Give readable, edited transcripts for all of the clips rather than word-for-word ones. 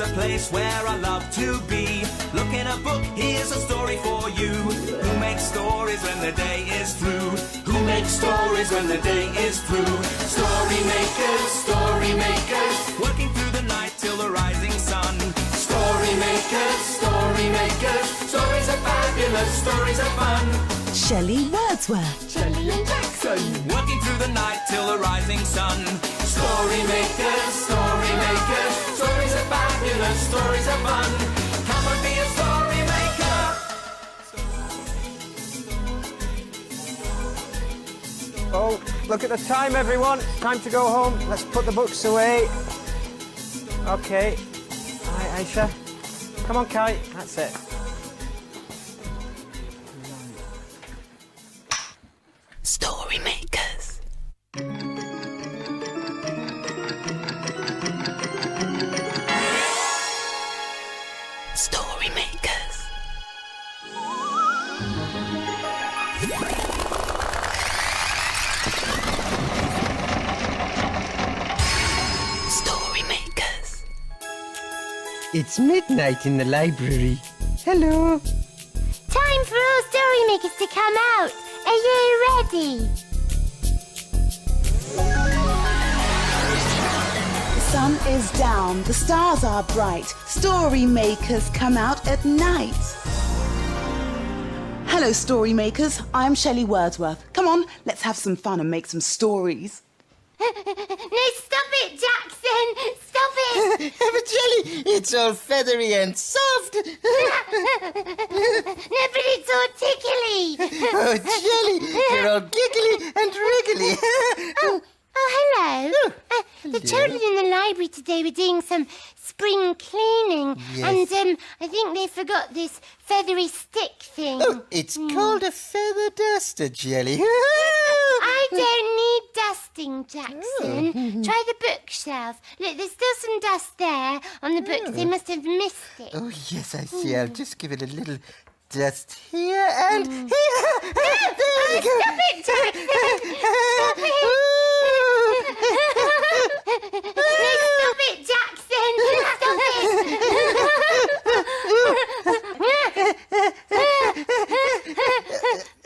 It's a place where I love to be. Look in a book, here's a story for you. Who makes stories when the day is through? Who makes stories when the day is through? Story makers, working through the night till the rising sun. Story makers, stories are fabulous, stories are fun. Shelley Wordsworth. Jelly and Jackson. Working through the night till the rising sun. Story makers, stories are fabulous, stories are fun. Come and be a story maker. Oh, look at the time, everyone. It's time to go home. Let's put the books away. Okay. Hi, Aisha. Come on, Kai. That's it. Story makers. Story makers. Story makers. It's midnight in the library. Hello. Time for all story makers to come out. Are you ready? The sun is down, the stars are bright. Story makers come out at night. Hello, story makers. I'm Shelley Wordsworth. Come on, let's have some fun and make some stories. No, stop it, Jackson! Stop it! But Jelly, it's all feathery and soft. No, but it's all tickly. Oh, Jelly, you're all giggly and wriggly. Hello. The children in the library today were doing some spring cleaning. Yes. And I think they forgot this feathery stick thing. Oh, it's called a feather duster, Jelly. I don't need dusting, Jackson. Try the bookshelf. Look, there's still some dust there on the books. They must have missed it. Oh, yes, I see. I'll just give it a little dust here and here. There you go. Stop it, Jackson! Stop it! No, stop it, Jackson! Stop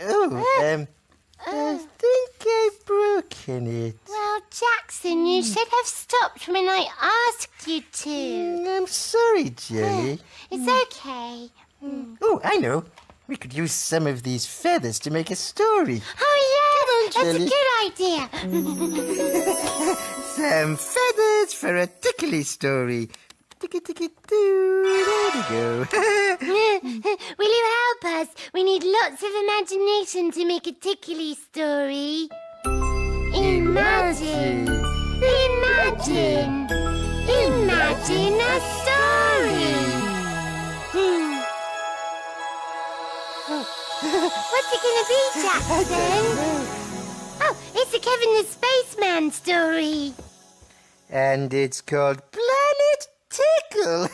Oh, I think I've broken it. Well, Jackson, you should have stopped when I asked you to. I'm sorry, Jelly. It's okay. Oh, I know. We could use some of these feathers to make a story. Oh, yeah, Come on, that's a Jelly. good idea. Some feathers for a tickly story. Ticky-ticky-doo. There we go. Will you help us? We need lots of imagination to make a tickly story. Imagine a story. What's it going to be, Jackson? Oh, it's a Kevin the Spaceman story. And it's called Planet Tickle.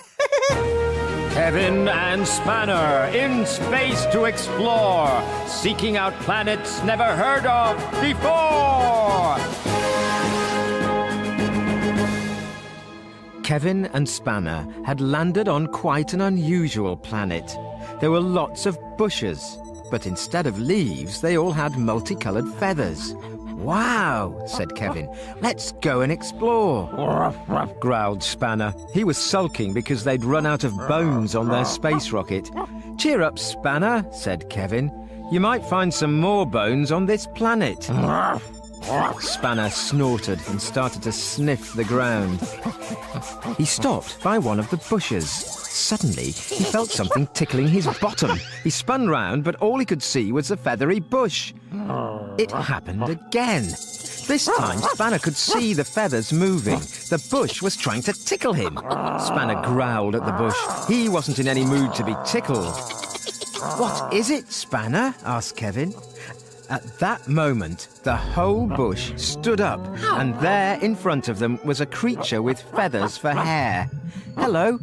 Kevin and Spanner in space to explore, seeking out planets never heard of before. Kevin and Spanner had landed on quite an unusual planet. There were lots of bushes, but instead of leaves, they all had multicolored feathers. Wow, said Kevin. Let's go and explore. Growled Spanner. He was sulking because they'd run out of bones on their space rocket. Cheer up, Spanner, said Kevin. You might find some more bones on this planet. Spanner snorted and started to sniff the ground. He stopped by one of the bushes. Suddenly, he felt something tickling his bottom. He spun round, but all he could see was the feathery bush. It happened again. This time, Spanner could see the feathers moving. The bush was trying to tickle him. Spanner growled at the bush. He wasn't in any mood to be tickled. What is it, Spanner? Asked Kevin. At that moment, the whole bush stood up, and there in front of them was a creature with feathers for hair. Hello,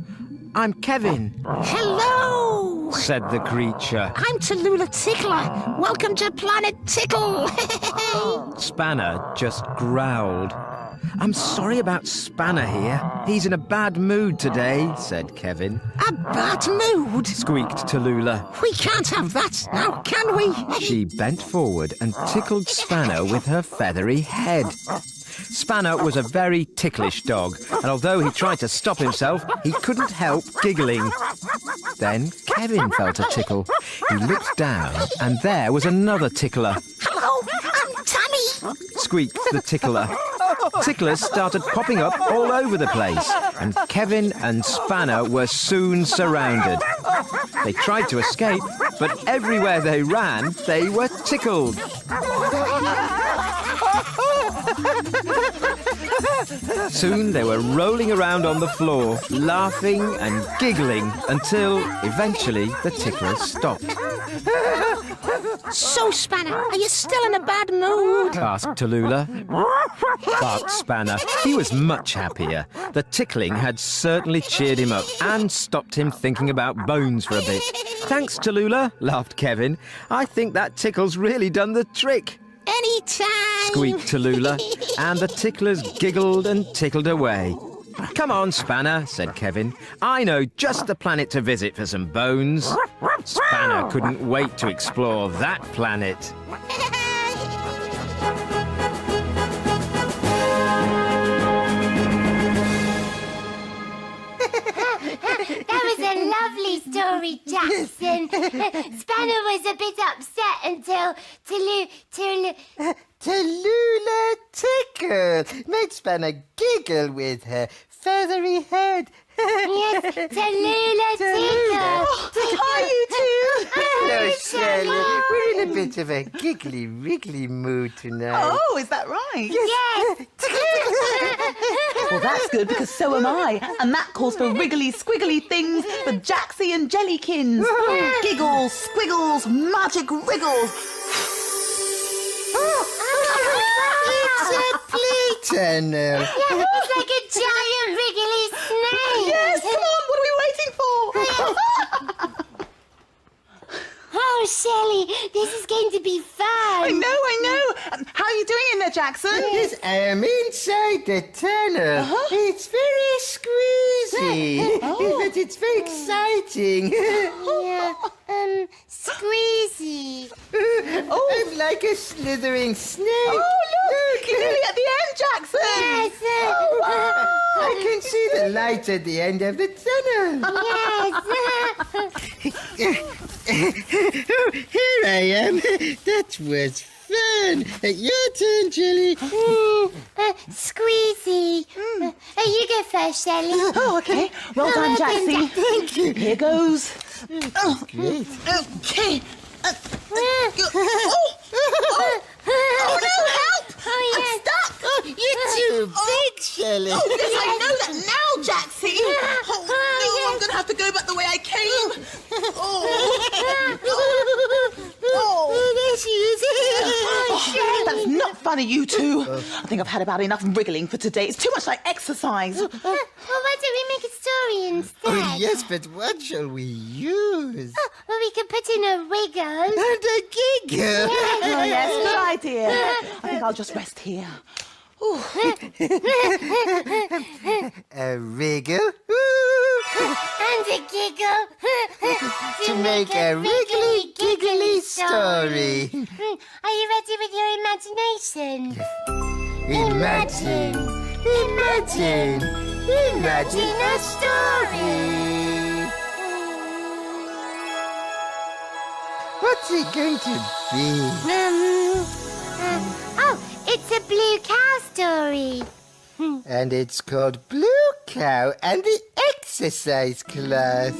I'm Kevin. Hello, said the creature. I'm Tallulah Tickler. Welcome to Planet Tickle. Spanner just growled. I'm sorry about Spanner here. He's in a bad mood today, said Kevin. A bad mood? Squeaked Tallulah. We can't have that now, can we? She bent forward and tickled Spanner with her feathery head. Spanner was a very ticklish dog, and although he tried to stop himself, he couldn't help giggling. Then Kevin felt a tickle. He looked down, and there was another tickler. Hello, I'm Tammy. Squeaked the tickler. Ticklers started popping up all over the place, and Kevin and Spanner were soon surrounded. They tried to escape, but everywhere they ran, they were tickled. Soon they were rolling around on the floor, laughing and giggling until eventually the ticklers stopped. So, Spanner, are you still in a bad mood? Asked Tallulah. Barked Spanner. He was much happier. The tickling had certainly cheered him up and stopped him thinking about bones for a bit. Thanks, Tallulah, laughed Kevin. I think that tickle's really done the trick. Anytime. Squeaked Tallulah, and the ticklers giggled and tickled away. Come on, Spanner, said Kevin. I know just the planet to visit for some bones. Spanner couldn't wait to explore that planet. That was a lovely story, Jackson. Spanner was a bit upset until Tallulah tickled. Made Spanner giggle with her feathery head. Yes, Tallulah tickled. Hi, you two. Hello, Shelley. Shelley. We're in a bit of a giggly, wriggly mood tonight. Oh, is that right? Yes. Well, that's good because so am I. And that calls for wriggly, squiggly things for Jaxie and Jellykins. Giggles, squiggles, magic wriggles. It's a play tunnel. Yeah, it's like a giant wriggly snake. Yes, come on, what are we waiting for? Oh, Shelley, this is going to be fun. I know. How are you doing in there, Jackson? Yes, I am inside the tunnel. It's very squeezy, but it's very exciting. Yeah, squeezy. I'm like a slithering snake. Oh, look, you're nearly at the end, Jackson. Yes. I can see the light at the end of the tunnel. Yes. Here I am. That was fun. Your turn, Jelly. Squeezy. You go first, Shelley. Oh, okay. Well done, Jaxie. Thank you. Here goes. Great. Okay. Oh no, help! Oh, yes. I'm stuck! You're too big, Shelley. Oh, yes, I know that now, Jaxie. Oh, no, I'm going to have to go back the way I came. There she is. That's not funny, you two. I think I've had about enough wriggling for today. It's too much like exercise. Well, why don't we make a story instead? Oh, yes, but what shall we use? Well, we could put in a wriggle. And a giggle. Oh, yes, good idea. I think I'll just rest here. A wriggle. And a giggle. To make a wriggly, giggly story. Are you ready with your imagination? Imagine a story. What's it going to be? It's a blue cow story. And it's called Blue Cow and the Exercise Class.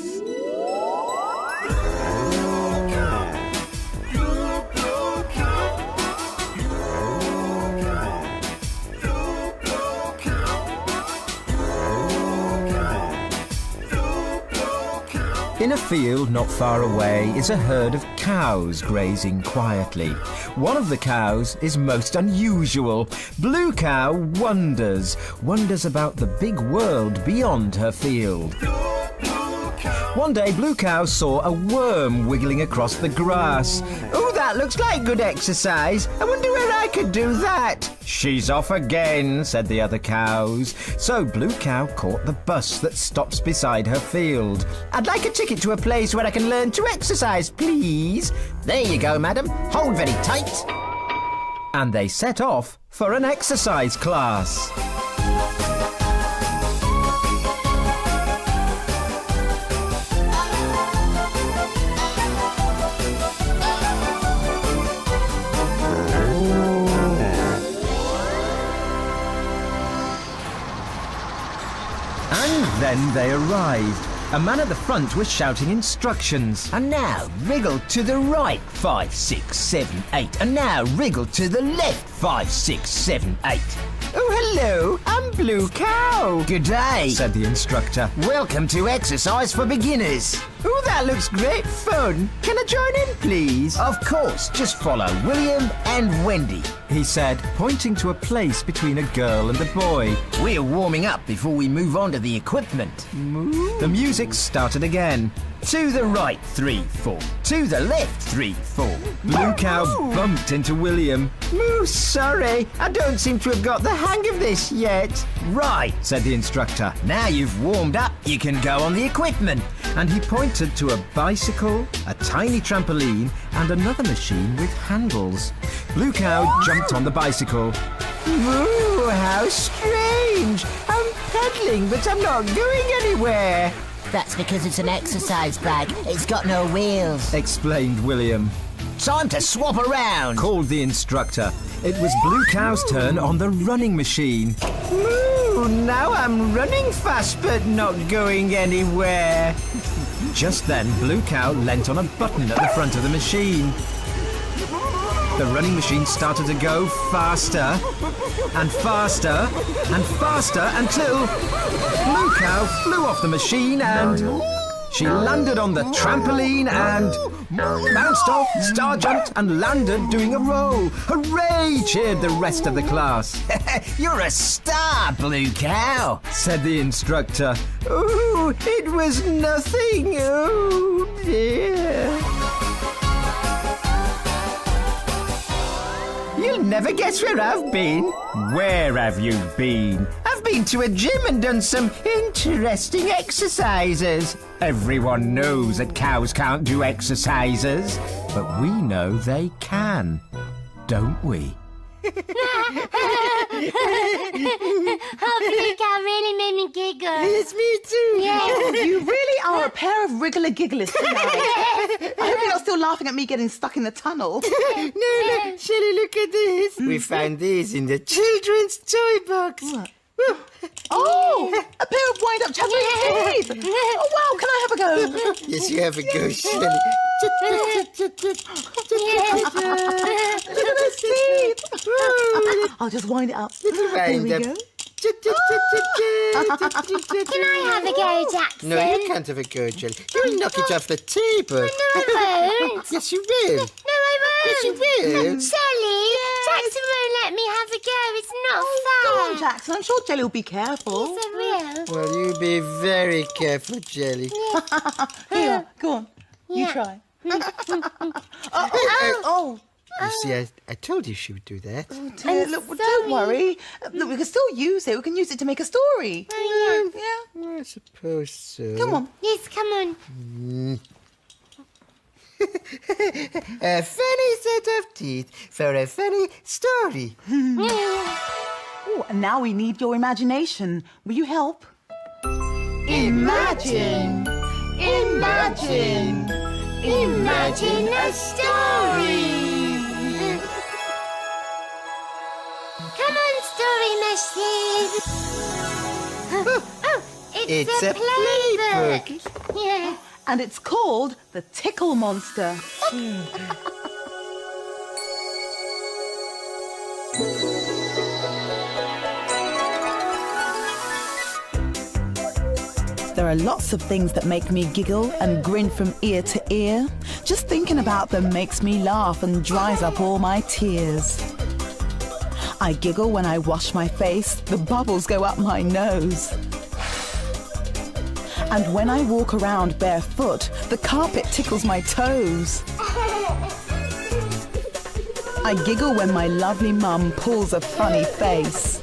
In a field not far away is a herd of cows grazing quietly. One of the cows is most unusual. Blue Cow wonders about the big world beyond her field. One day, Blue Cow saw a worm wiggling across the grass. Oh, that looks like good exercise. I wonder where I could do that. She's off again, said the other cows. So Blue Cow caught the bus that stops beside her field. I'd like a ticket to a place where I can learn to exercise, please. There you go, madam. Hold very tight. And they set off for an exercise class. And then they arrived. A man at the front was shouting instructions. And now, wriggle to the right, 5, 6, 7, 8. And now, wriggle to the left, 5, 6, 7, 8. Oh, hello, I'm Blue Cow. Good day, said the instructor. Welcome to Exercise for Beginners. Oh, that looks great fun. Can I join in, please? Of course, just follow William and Wendy, he said, pointing to a place between a girl and a boy. We're warming up before we move on to the equipment. The music started again. To the right, 3, 4. To the left, 3, 4. Blue Cow bumped into William. Oh, sorry, I don't seem to have got the hang of this yet. Right, said the instructor. Now you've warmed up, you can go on the equipment. And he pointed to a bicycle, a tiny trampoline, and another machine with handles. Blue Cow jumped on the bicycle. Ooh, how strange. I'm pedaling, but I'm not going anywhere. That's because it's an exercise bag. It's got no wheels, explained William. Time to swap around, called the instructor. It was Blue Cow's turn on the running machine. Ooh, now I'm running fast but not going anywhere. Just then, Blue Cow leant on a button at the front of the machine. The running machine started to go faster and faster and faster until Blue Cow flew off the machine and she landed on the trampoline and bounced off, star jumped and landed doing a roll. Hooray! Cheered the rest of the class. You're a star, Blue Cow, said the instructor. Ooh, it was nothing. Oh dear. You'll never guess where I've been. Where have you been? I've been to a gym and done some interesting exercises. Everyone knows that cows can't do exercises, but we know they can, don't we? Oh, Blue Cow really made me giggle. It's me too. Yeah. You really are a pair of wriggler gigglers tonight. I hope you're not still laughing at me getting stuck in the tunnel. No, Shelley, look at this. We found these in the children's toy box. What? Oh, a pair of wind-up chattering teeth. Oh, wow, can I have a go? Yes, you have a go, Shelley. Look at those teeth. I'll just wind it up. There we go. Can I have a go, Jackson? No, you can't have a go, Jelly. You'll knock it off the table. No, I won't. Yes, you will. No, I won't. Yes, you will. Shelly, Jackson won't let me have a go. It's not fair. Go on, Jackson. I'm sure Jelly will be careful. Yes, I will. Well, you be very careful, Jelly. Here, go on. You try. Oh. You see, I told you she would do that. Oh dear, look, don't worry. Look, we can still use it. We can use it to make a story. Oh, yeah. I suppose so. Come on. Yes, come on. A funny set of teeth for a funny story. Oh, and now we need your imagination. Will you help? Imagine. Imagine. Imagine a story. Come on, story machine. It's a playbook. Yeah. And it's called the Tickle Monster. There are lots of things that make me giggle and grin from ear to ear. Just thinking about them makes me laugh and dries up all my tears. I giggle when I wash my face, the bubbles go up my nose. And when I walk around barefoot, the carpet tickles my toes. I giggle when my lovely mum pulls a funny face.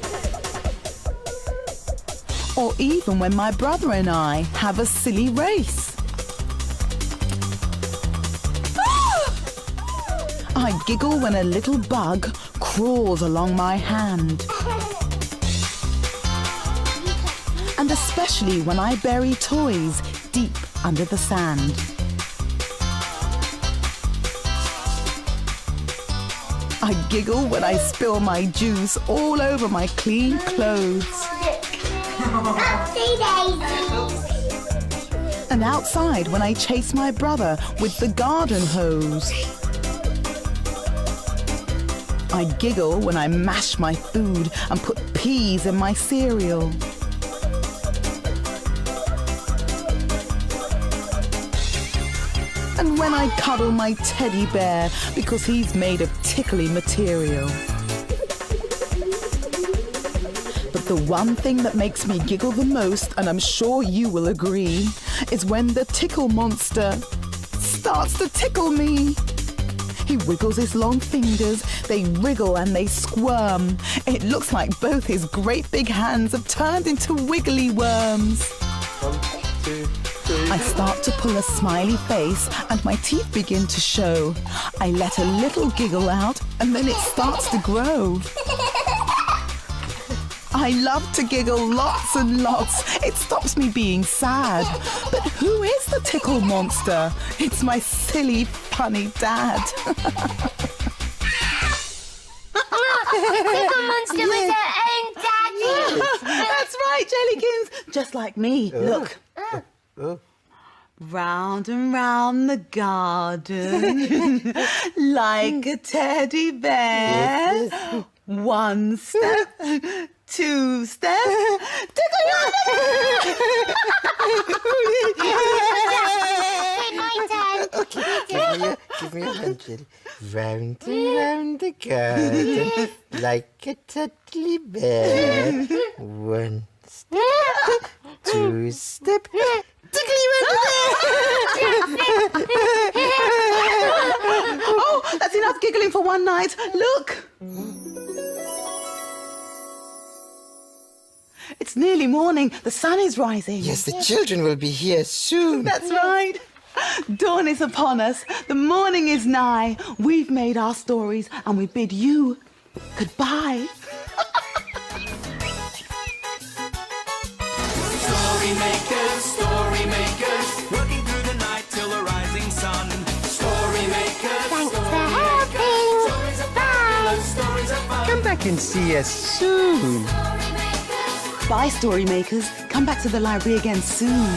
Or even when my brother and I have a silly race. I giggle when a little bug crawls along my hand. And especially when I bury toys deep under the sand. I giggle when I spill my juice all over my clean clothes. And outside when I chase my brother with the garden hose. I giggle when I mash my food and put peas in my cereal. And when I cuddle my teddy bear because he's made of tickly material. But the one thing that makes me giggle the most, and I'm sure you will agree, is when the tickle monster starts to tickle me. He wiggles his long fingers, they wriggle and they squirm. It looks like both his great big hands have turned into wiggly worms. 1, 2, 3. I start to pull a smiley face and my teeth begin to show. I let a little giggle out and then it starts to grow. I love to giggle lots and lots. It stops me being sad. But who is the tickle monster? It's my silly, funny dad. Tickle monster with her own daddy. That's right, Jellykins. Just like me. Look. Round and round the garden, like a teddy bear. 1 step, 2 steps, tickle your My turn. Okay, give me a hand, Jelly. Round and round the garden, like a teddy bear. 1 step, 2 step, tickle you under there. Oh, that's enough giggling for one night. Look. It's nearly morning. The sun is rising. Yes, the children will be here soon. That's right. Dawn is upon us. The morning is nigh. We've made our stories and we bid you goodbye. Story makers, working through the night till the rising sun. Story makers, Thanks for helping. Bye. Come back and see us soon. Bye, story makers. Come back to the library again soon.